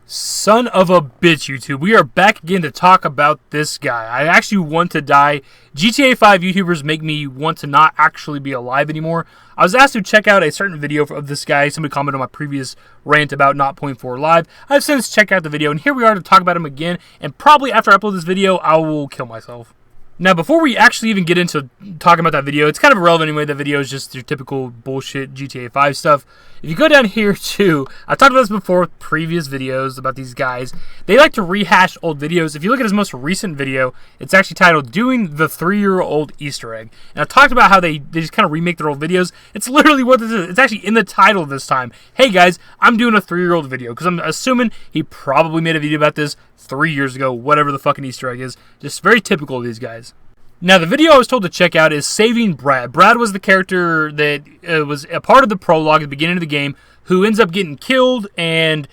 Son of a bitch, YouTube. We are back again to talk about this guy. I actually want to die. GTA 5 YouTubers make me want to not actually be alive anymore. I was asked to check out a certain video of this guy. Somebody commented on my previous rant about NoughtPointFourLIVE. I've since checked out the video, and here we are to talk about him again. And probably after I upload this video, I will kill myself. Now, before we actually even get into talking about that video, it's kind of irrelevant anyway. The video is just your typical bullshit GTA 5 stuff. If you go down here too, I've talked about this before with previous videos about these guys. They like to rehash old videos. If you look at his most recent video, it's actually titled Doing the 3-Year-Old Easter Egg. And I've talked about how they just kind of remake their old videos. It's literally what this is. It's actually in the title this time. Hey guys, I'm doing a 3-year-old video. Because I'm assuming he probably made a video about this 3 years ago, whatever the fucking Easter egg is. Just very typical of these guys. Now, the video I was told to check out is Saving Brad. Brad was the character that was a part of the prologue at the beginning of the game who ends up getting killed, and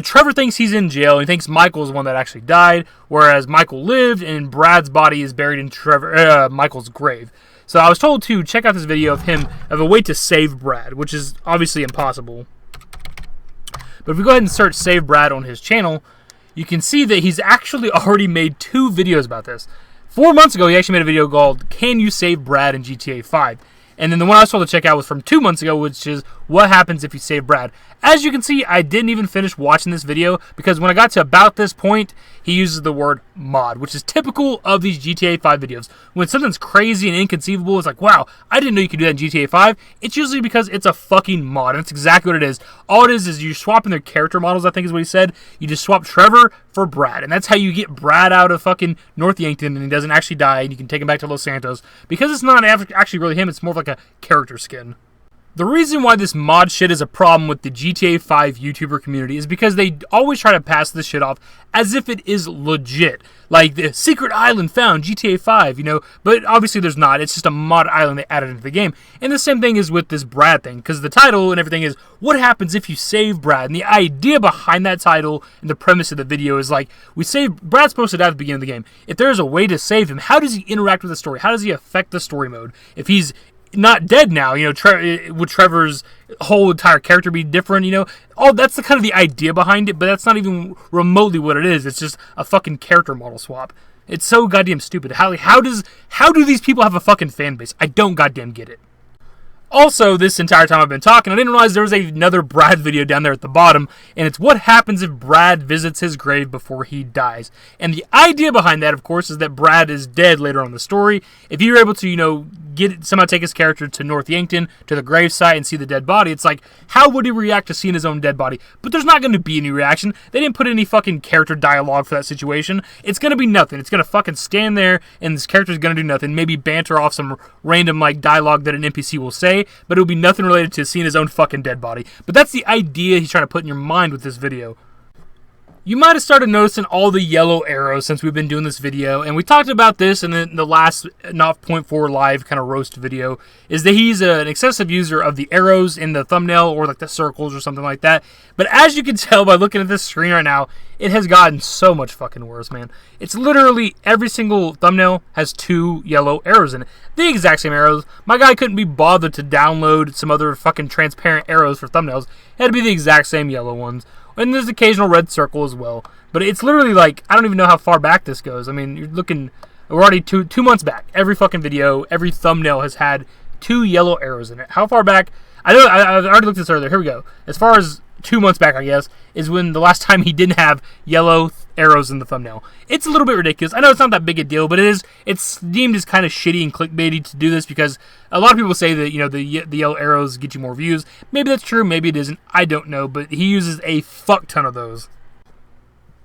Trevor thinks he's in jail. He thinks Michael is the one that actually died, whereas Michael lived, and Brad's body is buried in Michael's grave. So I was told to check out this video of a way to save Brad, which is obviously impossible. But if we go ahead and search Save Brad on his channel, you can see that he's actually already made 2 videos about this. 4 months ago, he actually made a video called, Can You Save Brad in GTA 5? And then the one I was told to check out was from 2 months ago, which is What Happens If You Save Brad? As you can see, I didn't even finish watching this video because when I got to about this point, he uses the word mod, which is typical of these GTA 5 videos. When something's crazy and inconceivable, it's like, wow, I didn't know you could do that in GTA 5. It's usually because it's a fucking mod, and that's exactly what it is. All it is you're swapping their character models, I think is what he said. You just swap Trevor for Brad, and that's how you get Brad out of fucking North Yankton, and he doesn't actually die, and you can take him back to Los Santos. Because it's not actually really him, it's more of like a character skin. The reason why this mod shit is a problem with the GTA 5 YouTuber community is because they always try to pass this shit off as if it is legit. Like the secret island found, GTA 5, you know, but obviously there's not. It's just a mod island they added into the game. And the same thing is with this Brad thing, because the title and everything is, what happens if you save Brad? And the idea behind that title and the premise of the video is like, Brad's supposed to die at the beginning of the game. If there's a way to save him, how does he interact with the story? How does he affect the story mode? If he's not dead now, you know, would Trevor's whole entire character be different, you know? That's the kind of the idea behind it, but that's not even remotely what it is. It's just a fucking character model swap. It's so goddamn stupid. How do these people have a fucking fan base? I don't goddamn get it. Also, this entire time I've been talking, I didn't realize there was another Brad video down there at the bottom, and it's what happens if Brad visits his grave before he dies. And the idea behind that, of course, is that Brad is dead later on in the story. If you're able to, you know, somehow take his character to North Yankton, to the gravesite, and see the dead body, it's like, how would he react to seeing his own dead body? But there's not going to be any reaction. They didn't put any fucking character dialogue for that situation. It's going to be nothing. It's going to fucking stand there, and this character's going to do nothing. Maybe banter off some random, like, dialogue that an NPC will say, but it'll be nothing related to seeing his own fucking dead body. But that's the idea he's trying to put in your mind with this video. You might have started noticing all the yellow arrows since we've been doing this video, and we talked about this in the last NoughtPointFourLIVE kind of roast video, is that he's an excessive user of the arrows in the thumbnail or like the circles or something like that. But as you can tell by looking at this screen right now, it has gotten so much fucking worse, man. It's literally every single thumbnail has 2 yellow arrows in it. The exact same arrows. My guy couldn't be bothered to download some other fucking transparent arrows for thumbnails. It had to be the exact same yellow ones. And there's occasional red circle as well. But it's literally like, I don't even know how far back this goes. I mean, you're looking, we're already two months back. Every fucking video, every thumbnail has had 2 yellow arrows in it. How far back? I already looked at this earlier. Here we go. As far as 2 months back, I guess, is when the last time he didn't have yellow arrows in the thumbnail. It's a little bit ridiculous. I know it's not that big a deal, but it's deemed as kind of shitty and clickbaity to do this because a lot of people say that, you know, the yellow arrows get you more views. Maybe that's true, maybe it isn't. I don't know, but he uses a fuck ton of those.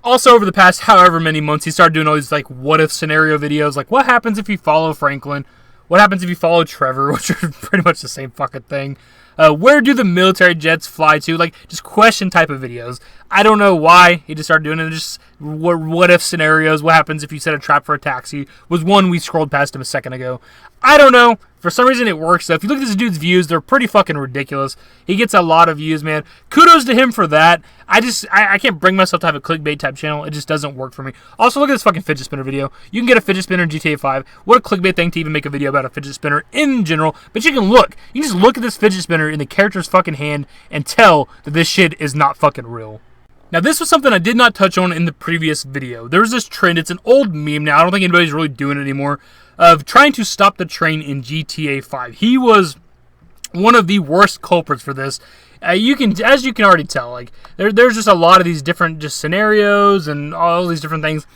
Also, over the past however many months, he started doing all these, like, what-if scenario videos, like, what happens if you follow Franklin? What happens if you follow Trevor? Which are pretty much the same fucking thing. Where do the military jets fly to? Like, just question type of videos. I don't know why he just started doing it. Just what if scenarios. What happens if you set a trap for a taxi? Was one we scrolled past him a second ago. I don't know. For some reason it works. So if you look at this dude's views, they're pretty fucking ridiculous. He gets a lot of views, man. Kudos to him for that. I can't bring myself to have a clickbait type channel. It just doesn't work for me. Also, look at this fucking fidget spinner video. You can get a fidget spinner in GTA 5. What a clickbait thing to even make a video about a fidget spinner in general. But you can look. You can just look at this fidget spinner in the character's fucking hand and tell that this shit is not fucking real. Now, this was something I did not touch on in the previous video. There was this trend, it's an old meme now, I don't think anybody's really doing it anymore, of trying to stop the train in GTA 5. He was one of the worst culprits for this. As you can already tell, like there's just a lot of these different just scenarios and all these different things.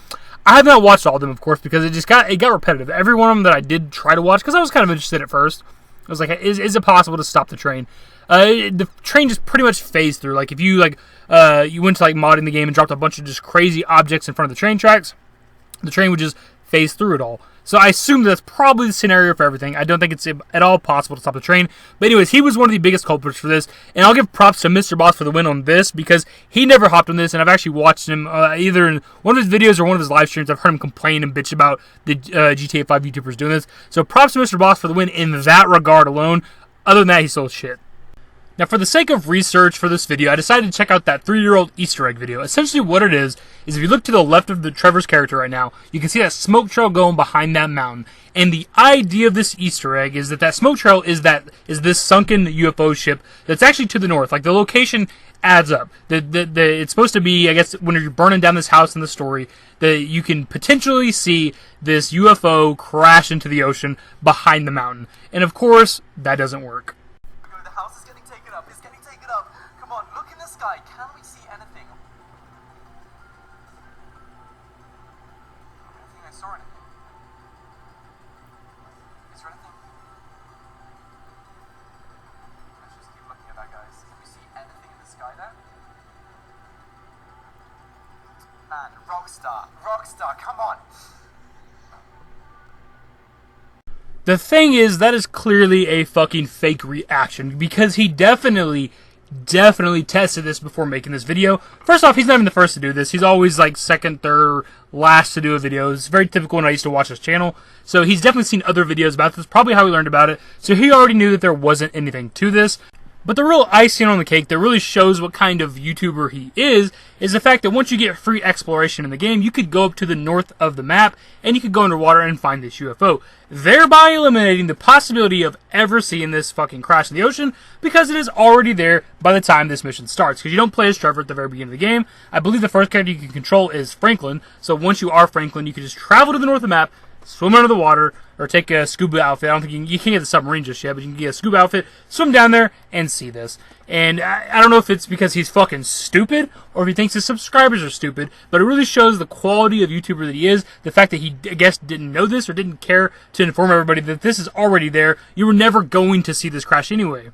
I have not watched all of them, of course, because it got repetitive. Every one of them that I did try to watch, because I was kind of interested at first. I was like, is it possible to stop the train? The train just pretty much phased through. Like if you you went to modding the game and dropped a bunch of just crazy objects in front of the train tracks, the train would just phase through it all. So I assume that's probably the scenario for everything. I don't think it's at all possible to stop the train. But anyways, he was one of the biggest culprits for this. And I'll give props to Mr. Boss for the win on this, because he never hopped on this. And I've actually watched him either in one of his videos or one of his live streams. I've heard him complain and bitch about the GTA 5 YouTubers doing this. So props to Mr. Boss for the win in that regard alone. Other than that, he stole shit. Now, for the sake of research for this video, I decided to check out that 3-year-old Easter egg video. Essentially what it is if you look to the left of Trevor's character right now, you can see that smoke trail going behind that mountain. And the idea of this Easter egg is that smoke trail is this sunken UFO ship that's actually to the north. Like, the location adds up. It's supposed to be, I guess, when you're burning down this house in the story, that you can potentially see this UFO crash into the ocean behind the mountain. And of course, that doesn't work. Can we see anything? I don't think I saw anything. Is there anything? Let's just keep looking at that, guys. Can we see anything in the sky there? Man, Rockstar, come on! The thing is, that is clearly a fucking fake reaction, because he definitely tested this before making this video. First off, he's not even the first to do this. He's always second, third, last to do a video. It's very typical when I used to watch his channel. So he's definitely seen other videos about this, probably how he learned about it. So he already knew that there wasn't anything to this. But the real icing on the cake that really shows what kind of YouTuber he is the fact that once you get free exploration in the game, you could go up to the north of the map and you could go underwater and find this UFO, thereby eliminating the possibility of ever seeing this fucking crash in the ocean, because it is already there by the time this mission starts. Because you don't play as Trevor at the very beginning of the game. I believe the first character you can control is Franklin. So once you are Franklin, you can just travel to the north of the map, swim under the water, or take a scuba outfit. I don't think you can't get the submarine just yet, but you can get a scuba outfit, swim down there, and see this. And I don't know if it's because he's fucking stupid, or if he thinks his subscribers are stupid, but it really shows the quality of YouTuber that he is. The fact that he, I guess, didn't know this, or didn't care to inform everybody that this is already there. You were never going to see this crash anyway.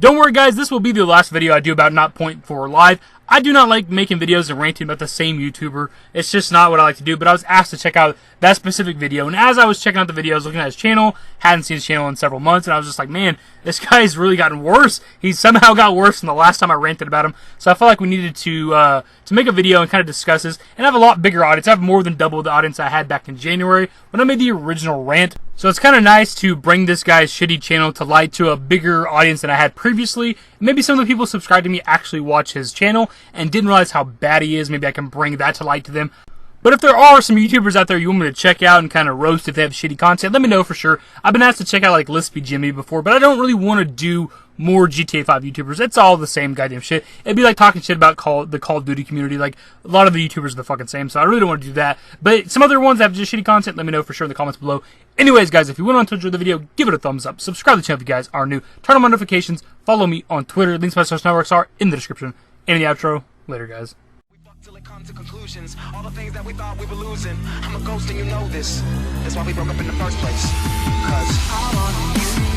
Don't worry, guys, this will be the last video I do about NoughtPointFourLIVE. I do not like making videos and ranting about the same YouTuber. It's just not what I like to do, but I was asked to check out that specific video, and as I was checking out the videos, looking at his channel, hadn't seen his channel in several months, and I was just like, man, this guy's really gotten worse. He's somehow got worse than the last time I ranted about him, so I felt like we needed to make a video and kind of discuss this, and I have a lot bigger audience. I have more than double the audience I had back in January when I made the original rant. So it's kind of nice to bring this guy's shitty channel to light to a bigger audience than I had previously. Maybe some of the people subscribed to me actually watch his channel and didn't realize how bad he is. Maybe I can bring that to light to them. But if there are some YouTubers out there you want me to check out and kind of roast if they have shitty content, let me know for sure. I've been asked to check out Lispy Jimmy before, but I don't really want to do more GTA 5 YouTubers. It's all the same goddamn shit. It'd be like talking shit about the Call of Duty community. Like, a lot of the YouTubers are the fucking same, so I really don't want to do that. But some other ones that have just shitty content, let me know for sure in the comments below. Anyways, guys, if you went on to enjoy the video, give it a thumbs up. Subscribe to the channel if you guys are new. Turn on notifications. Follow me on Twitter. Links to my social networks are in the description. And the outro. Later, guys. Till it come to conclusions, all the things that we thought we were losing. I'm a ghost and you know this. That's why we broke up in the first place. 'Cause I want you.